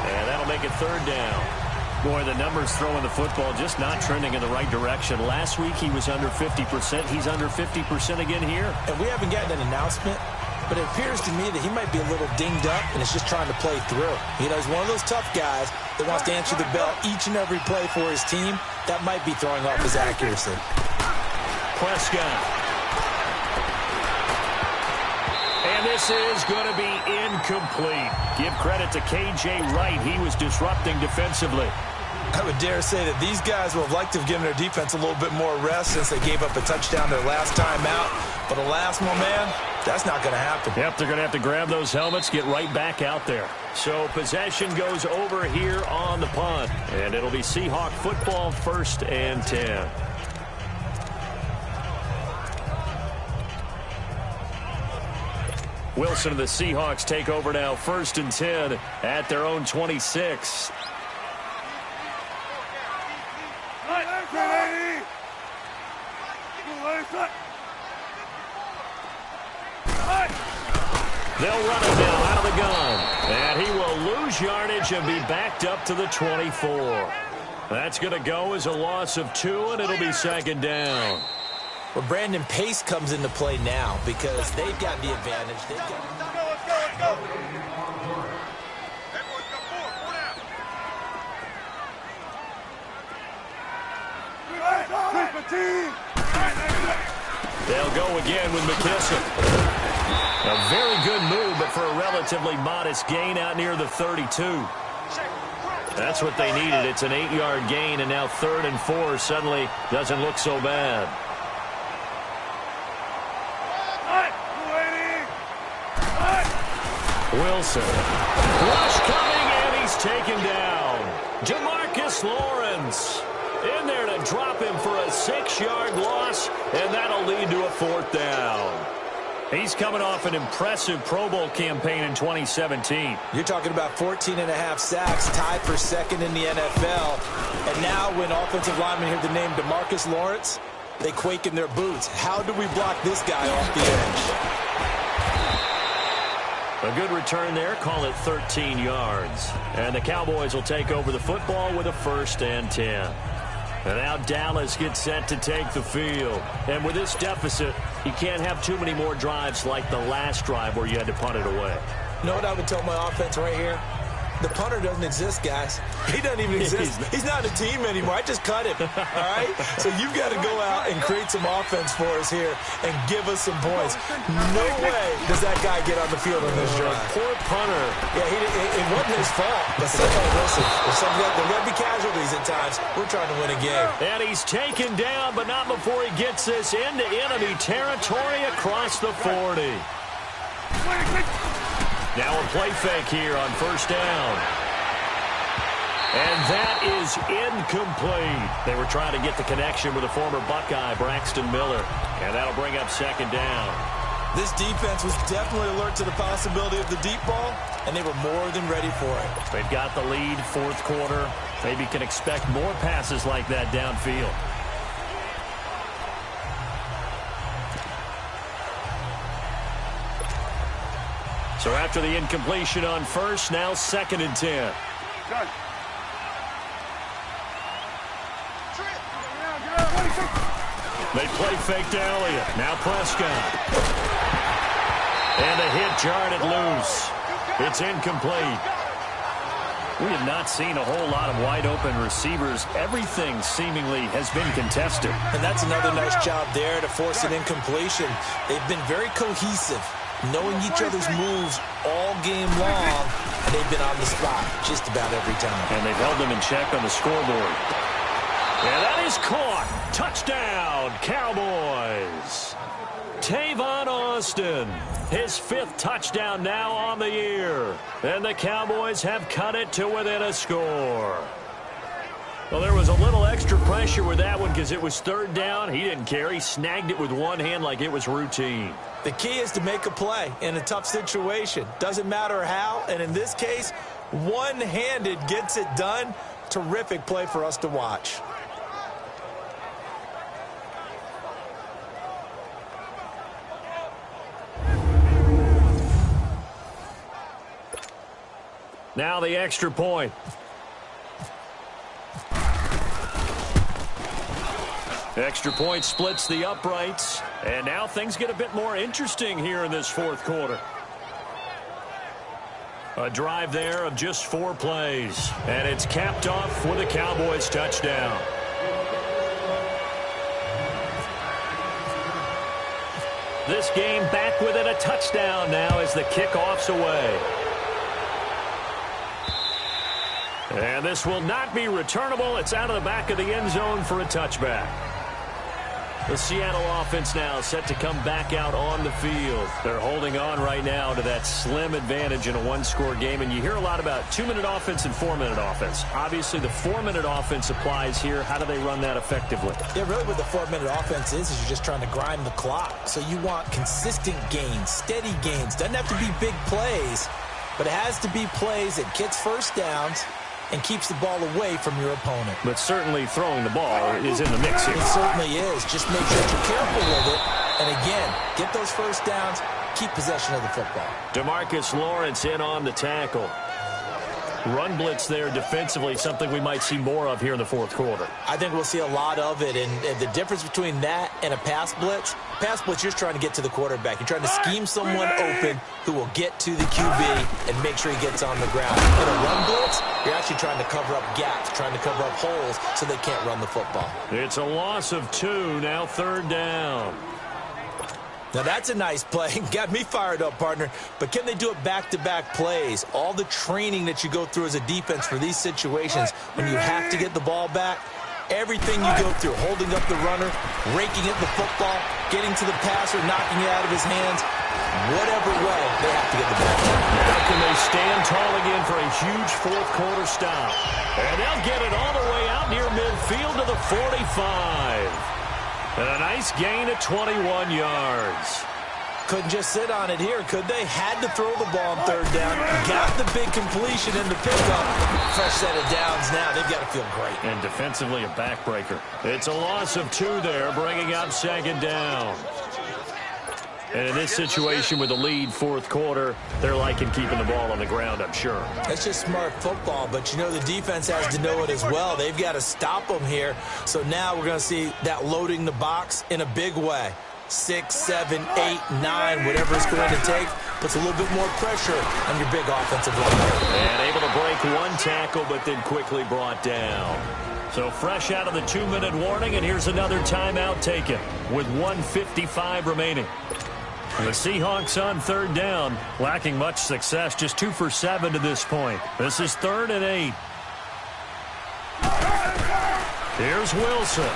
And that'll make it 3rd down. Boy, the numbers throwing the football just not trending in the right direction. Last week, he was under 50%. He's under 50% again here. And we haven't gotten an announcement, but it appears to me that he might be a little dinged up and is just trying to play through. You know, he's one of those tough guys that wants to answer the bell each and every play for his team. That might be throwing off his accuracy. Prescott. And this is going to be incomplete. Give credit to K.J. Wright. He was disrupting defensively. I would dare say that these guys would have liked to have given their defense a little bit more rest since they gave up a touchdown their last time out. But alas, my man, that's not going to happen. Yep, they're going to have to grab those helmets, get right back out there. So possession goes over here on the punt. And it'll be Seahawk football, 1st and 10. Wilson and the Seahawks take over now, 1st and 10 at their own 26. They'll run it now out of the gun. And he will lose yardage and be backed up to the 24. That's going to go as a loss of 2, and it'll be 2nd down. Well, Brandon, pace comes into play now because they've got the advantage. They've got... Let's go. They'll go again with McKissick. A very good move, but for a relatively modest gain out near the 32. That's what they needed. It's an 8-yard gain, and now 3rd and 4 suddenly doesn't look so bad. Wilson. Rush coming, and he's taken down. DeMarcus Lawrence in there to drop him for a 6-yard loss, and that'll lead to a 4th down. He's coming off an impressive Pro Bowl campaign in 2017. You're talking about 14.5 sacks, tied for 2nd in the NFL. And now when offensive linemen hear the name DeMarcus Lawrence, they quake in their boots. How do we block this guy off the edge? A good return there, call it 13 yards. And the Cowboys will take over the football with a 1st and 10. And now Dallas gets set to take the field. And with this deficit, you can't have too many more drives like the last drive where you had to punt it away. You know what I would tell my offense right here? The punter doesn't exist, guys. He doesn't even exist. He's not a team anymore. I just cut him, all right? So you've got to go out and create some offense for us here and give us some points. No way does that guy get on the field on this drive. Poor punter. Yeah, it wasn't his fault. But listen, there will be casualties at times. We're trying to win a game. And he's taken down, but not before he gets this into enemy territory across the 40. Now a play fake here on first down. And that is incomplete. They were trying to get the connection with the former Buckeye, Braxton Miller. And that'll bring up second down. This defense was definitely alert to the possibility of the deep ball, and they were more than ready for it. They've got the lead, fourth quarter. Maybe can expect more passes like that downfield. So after the incompletion on first, now 2nd and 10. They play fake to Elliott. Now Prescott. And a hit jarred it loose. It's incomplete. We have not seen a whole lot of wide-open receivers. Everything seemingly has been contested. And that's another nice job there to force an incompletion. They've been very cohesive, knowing each other's moves all game long, and they've been on the spot just about every time. And they've held them in check on the scoreboard. And that is caught. Touchdown, Cowboys. Tavon Austin, his 5th touchdown now on the year. And the Cowboys have cut it to within a score. Well, there was a little extra pressure with that one because it was 3rd down. He didn't care. He snagged it with one hand like it was routine. The key is to make a play in a tough situation. Doesn't matter how, and in this case, one-handed gets it done. Terrific play for us to watch. Now the extra point. Extra point splits the uprights. And now things get a bit more interesting here in this 4th quarter. A drive there of just 4 plays. And it's capped off with a Cowboys touchdown. This game back within a touchdown now as the kickoff's away. And this will not be returnable. It's out of the back of the end zone for a touchback. The Seattle offense now set to come back out on the field. They're holding on right now to that slim advantage in a one-score game. And you hear a lot about 2-minute offense and 4-minute offense. Obviously, the 4-minute offense applies here. How do they run that effectively? Yeah, really what the 4-minute offense is you're just trying to grind the clock. So you want consistent gains, steady gains. Doesn't have to be big plays, but it has to be plays that gets first downs and keeps the ball away from your opponent. But certainly throwing the ball is in the mix here. It certainly is. Just make sure you're careful with it. And again, get those first downs, keep possession of the football. DeMarcus Lawrence in on the tackle. Run blitz there defensively, something we might see more of here in the 4th quarter. I think we'll see a lot of it. And the difference between that and a pass blitz, you're just trying to get to the quarterback. You're trying to scheme someone open who will get to the QB and make sure he gets on the ground. In a run blitz, you're actually trying to cover up gaps, trying to cover up holes so they can't run the football. It's a loss of 2, now 3rd down. Now, that's a nice play. Got me fired up, partner. But can they do it back-to-back plays? All the training that you go through as a defense for these situations, when you have to get the ball back, everything you go through, holding up the runner, raking at the football, getting to the passer, knocking it out of his hands, whatever way, they have to get the ball back. Now can they stand tall again for a huge 4th quarter stop? And they'll get it all the way out near midfield to the 45. And a nice gain of 21 yards. Couldn't just sit on it here, could they? Had to throw the ball on 3rd down. Got the big completion in the pickup. Fresh set of downs now. They've got to feel great. And defensively a backbreaker. It's a loss of 2 there, bringing up 2nd down. And in this situation with the lead 4th quarter, they're liking keeping the ball on the ground, I'm sure. That's just smart football, but you know the defense has to know it as well. They've got to stop them here. So now we're going to see that loading the box in a big way. 6, 7, 8, 9, whatever it's going to take. puts a little bit more pressure on your big offensive line. And able to break one tackle, but then quickly brought down. So fresh out of the 2-minute warning, and here's another timeout taken with 1:55 remaining. The Seahawks on third down, lacking much success, just 2 for 7 to this point. This is 3rd and 8. Here's Wilson.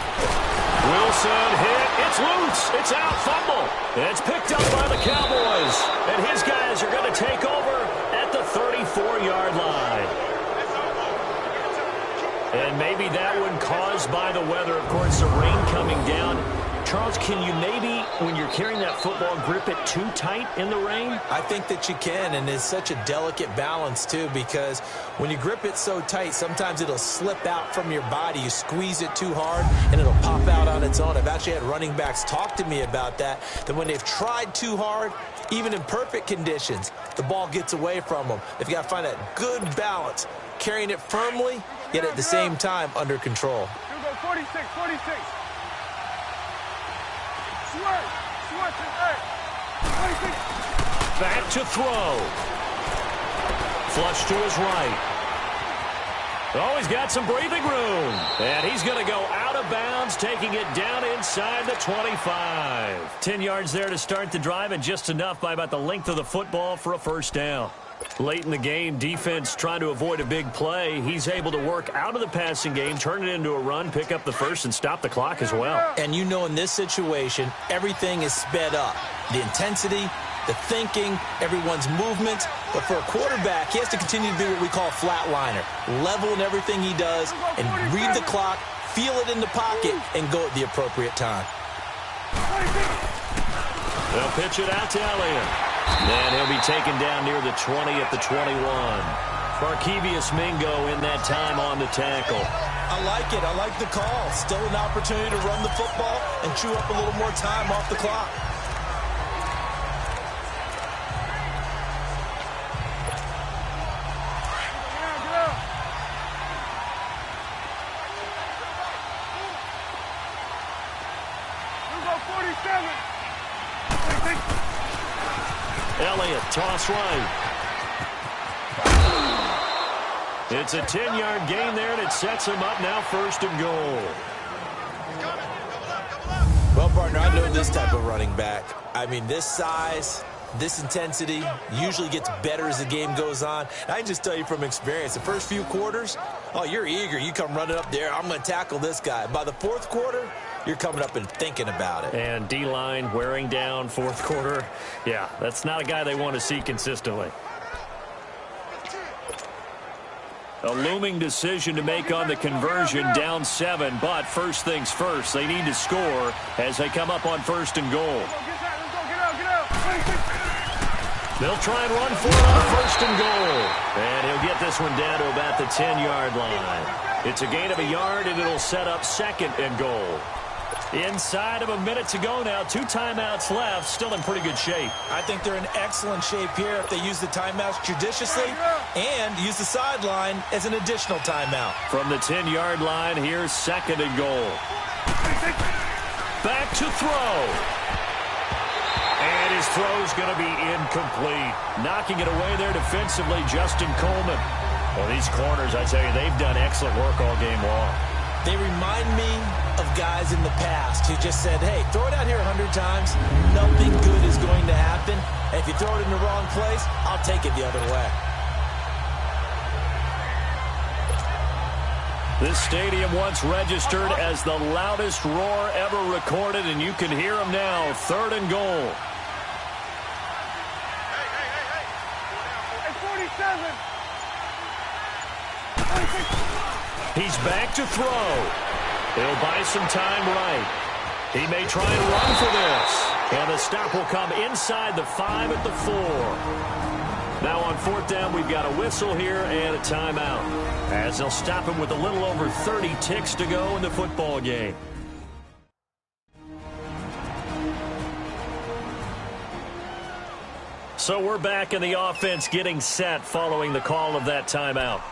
Wilson hit. It's loose. It's out. Fumble. It's picked up by the Cowboys. And his guys are going to take over at the 34-yard line. And maybe that one caused by the weather. Of course, the rain coming down. Charles, can you maybe, when you're carrying that football, grip it too tight in the rain? I think that you can, and it's such a delicate balance, too, because when you grip it so tight, sometimes it'll slip out from your body. You squeeze it too hard, and it'll pop out on its own. I've actually had running backs talk to me about that when they've tried too hard, even in perfect conditions, the ball gets away from them. They've got to find that good balance, carrying it firmly, yet at the same time under control. You go 46, 46. Back to throw. Flush to his right. Oh, he's got some breathing room. And he's going to go out of bounds, taking it down inside the 25. 10 yards there to start the drive, and just enough by about the length of the football for a first down. Late in the game, defense trying to avoid a big play. He's able to work out of the passing game, turn it into a run, pick up the first, and stop the clock as well. And you know in this situation, everything is sped up. The intensity, the thinking, everyone's movement. But for a quarterback, he has to continue to be what we call a flatliner. Level in everything he does and read the clock, feel it in the pocket, and go at the appropriate time. They'll pitch it out to Elliott. And he'll be taken down near the 20 at the 21. Barkevius Mingo in that time on the tackle. I like it. I like the call. Still an opportunity to run the football and chew up a little more time off the clock. Elliott, toss right. It's a 10-yard gain there, and it sets him up now 1st and goal. Well, partner, I know this type of running back. I mean, this size, this intensity usually gets better as the game goes on. And I can just tell you from experience, the first few quarters, oh, you're eager. You come running up there, I'm going to tackle this guy. By the 4th quarter, you're coming up and thinking about it. And D-line wearing down 4th quarter. Yeah, that's not a guy they want to see consistently. A looming decision to make on the conversion, down 7. But first things first, they need to score as they come up on 1st and goal. They'll try and run for it on 1st and goal. And he'll get this one down to about the 10-yard line. It's a gain of a yard, and it'll set up 2nd and goal. Inside of a minute to go now. 2 timeouts left. Still in pretty good shape. I think they're in excellent shape here if they use the timeouts judiciously and use the sideline as an additional timeout. From the 10-yard line, here's 2nd and goal. Back to throw. And his throw's going to be incomplete. Knocking it away there defensively, Justin Coleman. Well, these corners, I tell you, they've done excellent work all game long. They remind me of guys in the past who just said, hey, throw it out here 100 times. Nothing good is going to happen. And if you throw it in the wrong place, I'll take it the other way. This stadium once registered as the loudest roar ever recorded, and you can hear them now. 3rd and goal. He's back to throw. He'll buy some time right. He may try and run for this. And the stop will come inside the 5 at the 4. Now on 4th down, we've got a whistle here and a timeout, as they'll stop him with a little over 30 ticks to go in the football game. So we're back in the offense getting set following the call of that timeout.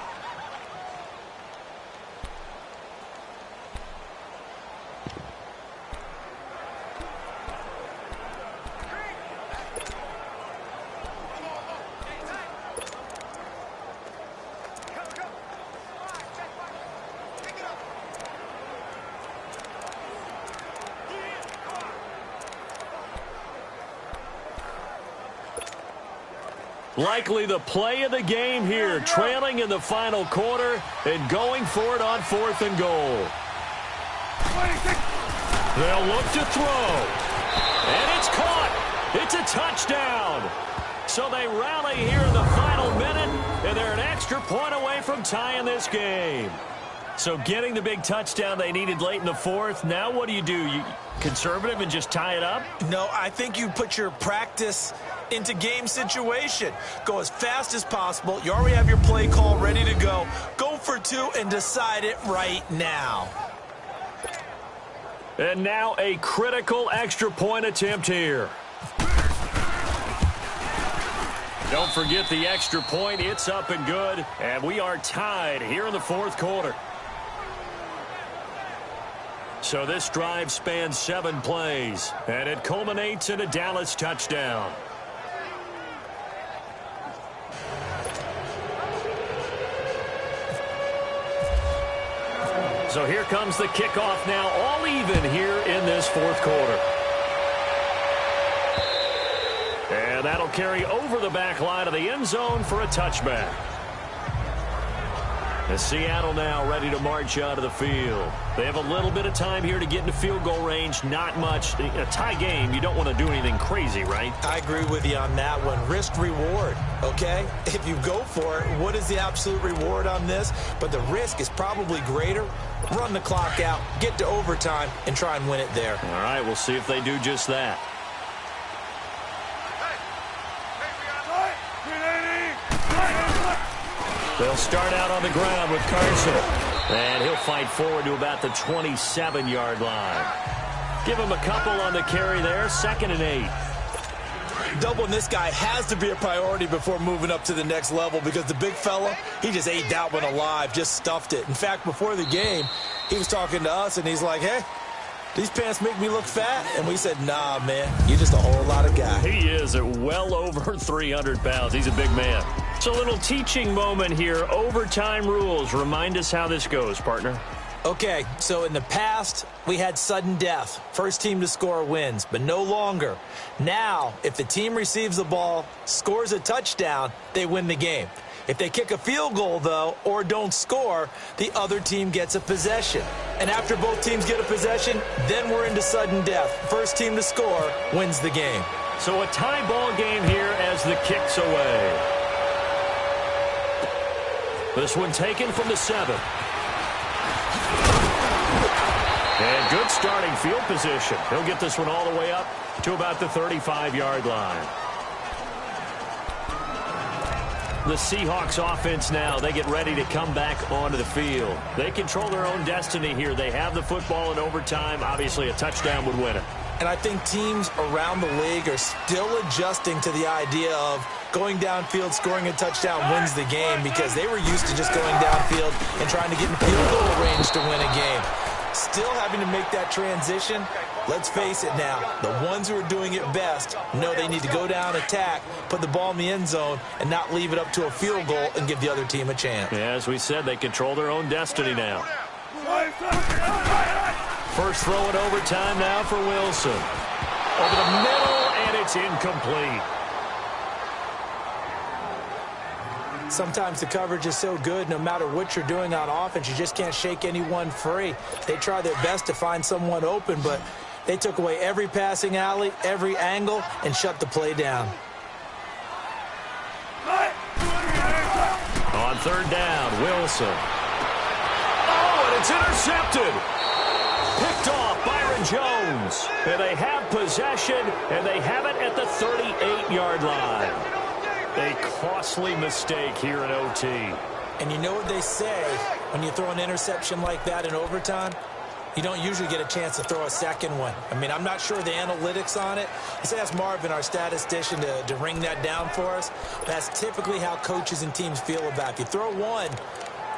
Likely the play of the game here, trailing in the final quarter and going for it on 4th and goal. They'll look to throw. And it's caught. It's a touchdown. So they rally here in the final minute, and they're an extra point away from tying this game. So getting the big touchdown they needed late in the 4th. Now what do? You conservative and just tie it up? No, I think you put your practice into game situation. Go as fast as possible. You already have your play call ready to go. Go for 2 and decide it right now. And now a critical extra point attempt here. Don't forget the extra point. It's up and good. And we are tied here in the 4th quarter. So this drive spans 7 plays, and it culminates in a Dallas touchdown. So here comes the kickoff now, all even here in this 4th quarter. And that'll carry over the back line of the end zone for a touchback. As Seattle now ready to march out of the field. They have a little bit of time here to get into field goal range. Not much. A tie game, you don't want to do anything crazy, right? I agree with you on that one. Risk reward, okay? If you go for it, what is the absolute reward on this? But the risk is probably greater. Run the clock out, get to overtime, and try and win it there. All right, we'll see if they do just that. They'll start out on the ground with Carson. And he'll fight forward to about the 27-yard line. Give him a couple on the carry there. 2nd and 8. Doubling this guy has to be a priority before moving up to the next level because the big fella, he just ate that one alive, just stuffed it. In fact, before the game, he was talking to us, and he's like, hey, these pants make me look fat. And we said, nah, man, you're just a whole lot of guy. He is at well over 300 pounds. He's a big man. It's a little teaching moment here. Overtime rules. Remind us how this goes, partner. Okay, so in the past, we had sudden death. First team to score wins, but no longer. Now, if the team receives the ball, scores a touchdown, they win the game. If they kick a field goal, though, or don't score, the other team gets a possession. And after both teams get a possession, then we're into sudden death. First team to score wins the game. So a tie ball game here as the kick's away. This one taken from the 7. And good starting field position. He'll get this one all the way up to about the 35-yard line. The Seahawks offense now, they get ready to come back onto the field. They control their own destiny here. They have the football in overtime. Obviously, a touchdown would win it. And I think teams around the league are still adjusting to the idea of going downfield, scoring a touchdown wins the game because they were used to just going downfield and trying to get in field goal range to win a game. Still having to make that transition. Let's face it now, the ones who are doing it best know they need to go down, attack, put the ball in the end zone, and not leave it up to a field goal and give the other team a chance. Yeah, as we said, they control their own destiny now. First throw in overtime now for Wilson. Over the middle, and it's incomplete. Sometimes the coverage is so good, no matter what you're doing on offense, you just can't shake anyone free. They try their best to find someone open, but they took away every passing alley, every angle, and shut the play down. On 3rd down, Wilson. Oh, and it's intercepted. Picked off Byron Jones. And they have possession, and they have it at the 38-yard line. A costly mistake here in OT. And you know what they say when you throw an interception like that in overtime? You don't usually get a chance to throw a second one. I mean, I'm not sure the analytics on it. Let's ask Marvin, our statistician, to ring that down for us. That's typically how coaches and teams feel about it. If you throw one,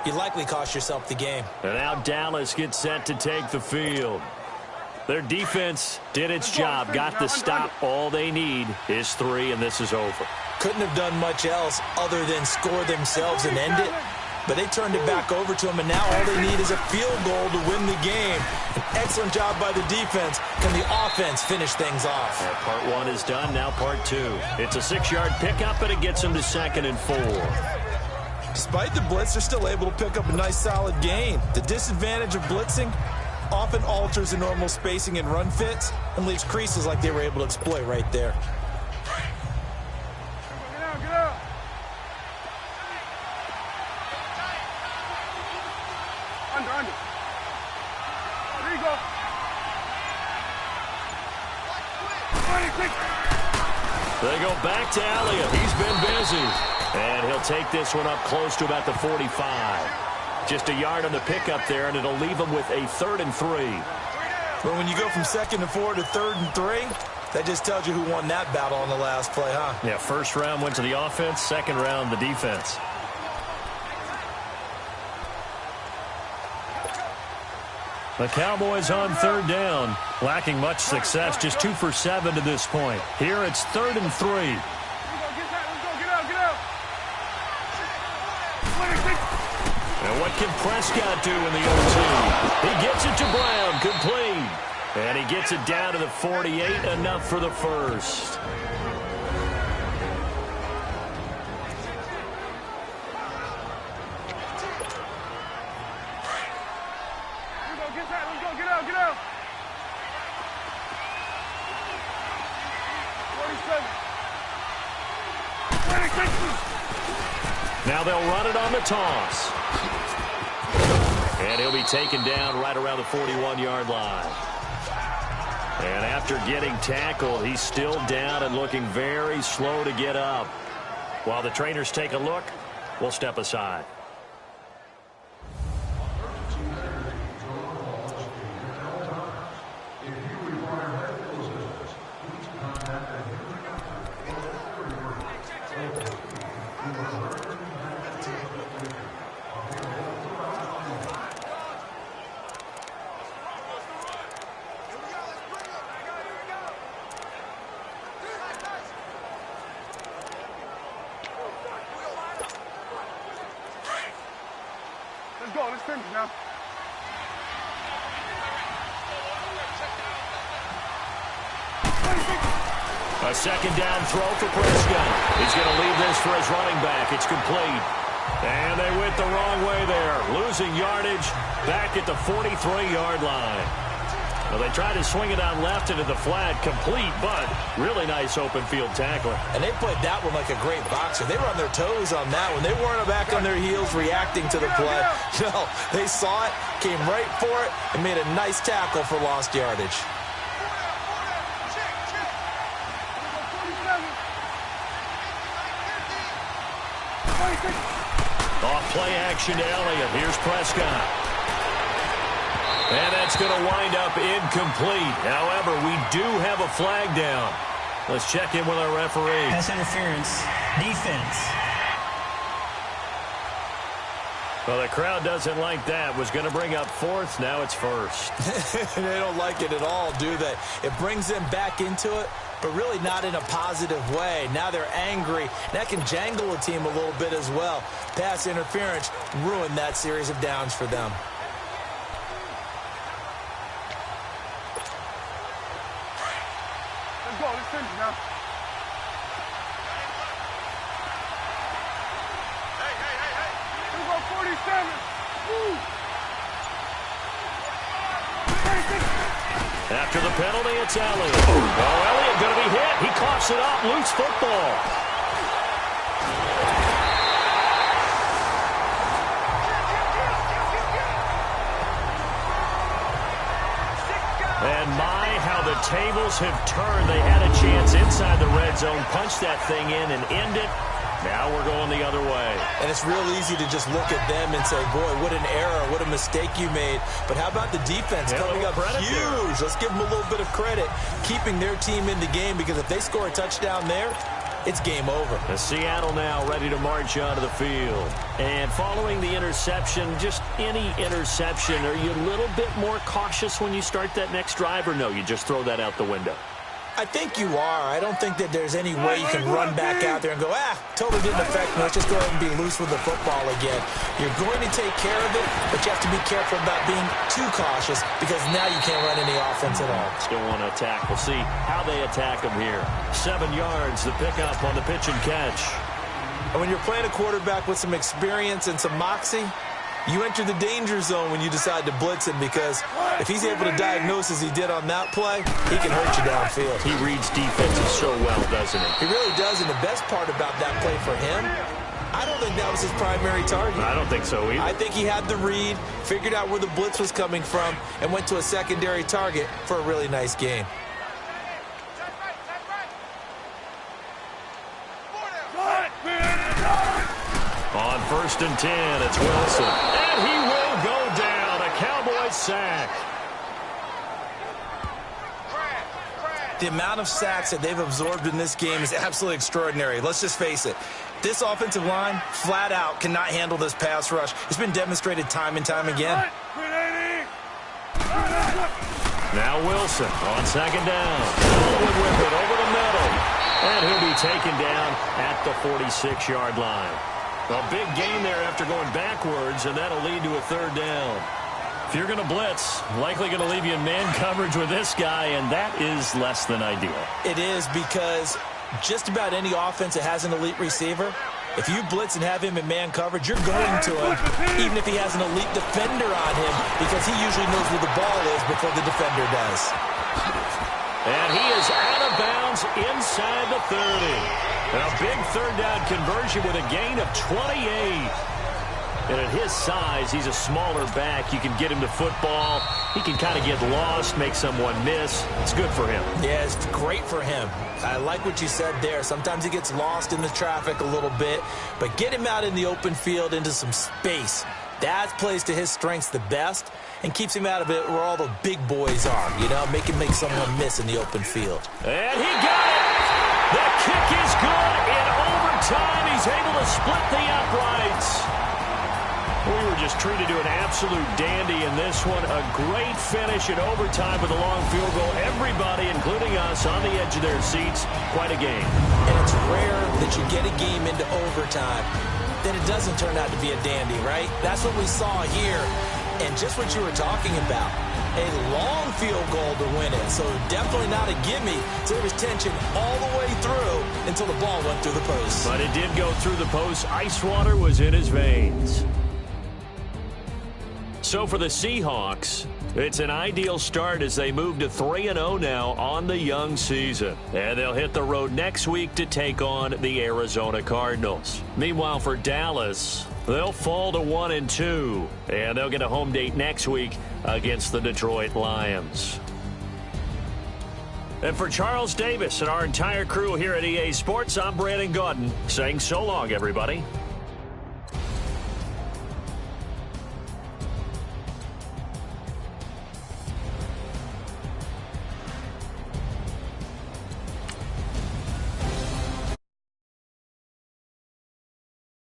you likely cost yourself the game. And now Dallas gets set to take the field. Their defense did its job, got the stop. All they need is 3, and this is over. Couldn't have done much else other than score themselves and end it. but they turned it back over to him, and now all they need is a field goal to win the game. An excellent job by the defense. Can the offense finish things off? Yeah, part one is done, now part two. It's a 6-yard pickup, and it gets them to 2nd and 4. Despite the blitz, they're still able to pick up a nice, solid gain. The disadvantage of blitzing often alters the normal spacing and run fits and leaves creases like they were able to exploit right there. Get out. Under. There you go. They go back to Elliott. He's been busy. And he'll take this one up close to about the 45. Just a yard on the pickup there, and it'll leave him with a 3rd and 3. But when you go from 2nd and 4 to 3rd and 3, that just tells you who won that battle on the last play, huh? Yeah, first round went to the offense, second round the defense. The Cowboys on 3rd down, lacking much success, just 2 for 7 to this point. Here it's 3rd and 3. Get out. And what can Prescott do in the 0-2? He gets it to Brown, complete. And he gets it down to the 48, enough for the first. Get out. 47. Now they'll run it on the toss. And he'll be taken down right around the 41-yard line. And after getting tackled, he's still down and looking very slow to get up. While the trainers take a look, we'll step aside. Let's finish now. A 2nd down throw for Prescott. He's going to leave this for his running back. It's complete. And they went the wrong way there. Losing yardage back at the 43-yard line. Well, they tried to swing it out left into the flat, complete, but really nice open field tackling. And they played that one like a great boxer. They were on their toes on that one. They weren't back on their heels reacting to the play. No, they saw it, came right for it, and made a nice tackle for lost yardage. Off play action to Elliott. Here's Prescott. And that's going to wind up incomplete. However, we do have a flag down. Let's check in with our referee. Pass interference, defense. Well, the crowd doesn't like that. Was going to bring up 4th. Now it's 1st. They don't like it at all, do they? It brings them back into it, but really not in a positive way. Now they're angry. That can jangle a team a little bit as well. Pass interference ruined that series of downs for them. Let's finish now. Hey. Here we go, 47. Woo. After the penalty, it's Elliott. Oh, Elliott going to be hit. He coughs it up. Loose football. And my, how the tables have turned. They had a chance inside the red zone, punch that thing in and end it. Now we're going the other way. And it's real easy to just look at them and say, boy, what an error, what a mistake you made. But how about the defense coming up huge? Let's give them a little bit of credit, keeping their team in the game, because if they score a touchdown there, it's game over. The Seattle now ready to march onto the field. And following the interception, just any interception, are you a little bit more cautious when you start that next drive, or no, you just throw that out the window? I think you are. I don't think that there's any way you can run back out there and go, totally didn't affect me. Let's just go ahead and be loose with the football again. You're going to take care of it, but you have to be careful about being too cautious because now you can't run any offense at all. Still want to attack. We'll see how they attack them here. 7 yards, the pickup on the pitch and catch. And when you're playing a quarterback with some experience and some moxie, you enter the danger zone when you decide to blitz him because if he's able to diagnose as he did on that play, he can hurt you downfield. He reads defenses so well, doesn't he? He really does, and the best part about that play for him, I don't think that was his primary target. I don't think so either. I think he had the read, figured out where the blitz was coming from, and went to a secondary target for a really nice game. On 1st and 10, it's Wilson. And he will go down. A Cowboys sack. The amount of sacks that they've absorbed in this game is absolutely extraordinary. Let's just face it. This offensive line, flat out, cannot handle this pass rush. It's been demonstrated time and time again. Now Wilson on 2nd down. Baldwin with it over the middle. And he'll be taken down at the 46-yard line. A big gain there after going backwards, and that'll lead to a 3rd down. If you're going to blitz, likely going to leave you in man coverage with this guy, and that is less than ideal. It is because just about any offense that has an elite receiver, if you blitz and have him in man coverage, you're going to him, even if he has an elite defender on him, because he usually knows where the ball is before the defender does. And he is out of bounds inside the 30. A big 3rd down conversion with a gain of 28. And at his size, he's a smaller back. You can get him to football. He can kind of get lost, make someone miss. It's good for him. Yeah, it's great for him. I like what you said there. Sometimes he gets lost in the traffic a little bit, but get him out in the open field into some space. That plays to his strengths the best and keeps him out of it where all the big boys are, make him make someone miss in the open field. And he got it! The kick is good in overtime. He's able to split the uprights. We were just treated to an absolute dandy in this one. A great finish in overtime with a long field goal. Everybody, including us, on the edge of their seats. Quite a game. And it's rare that you get a game into overtime, then it doesn't turn out to be a dandy, right? That's what we saw here. And just what you were talking about, a long field goal to win it. So definitely not a gimme. So there was tension all the way through until the ball went through the post. But it did go through the post. Ice water was in his veins. So for the Seahawks, it's an ideal start as they move to 3-0 now on the young season. And they'll hit the road next week to take on the Arizona Cardinals. Meanwhile, for Dallas, they'll fall to 1-2. And they'll get a home date next week against the Detroit Lions. And for Charles Davis and our entire crew here at EA Sports, I'm Brandon Gaudin saying so long, everybody.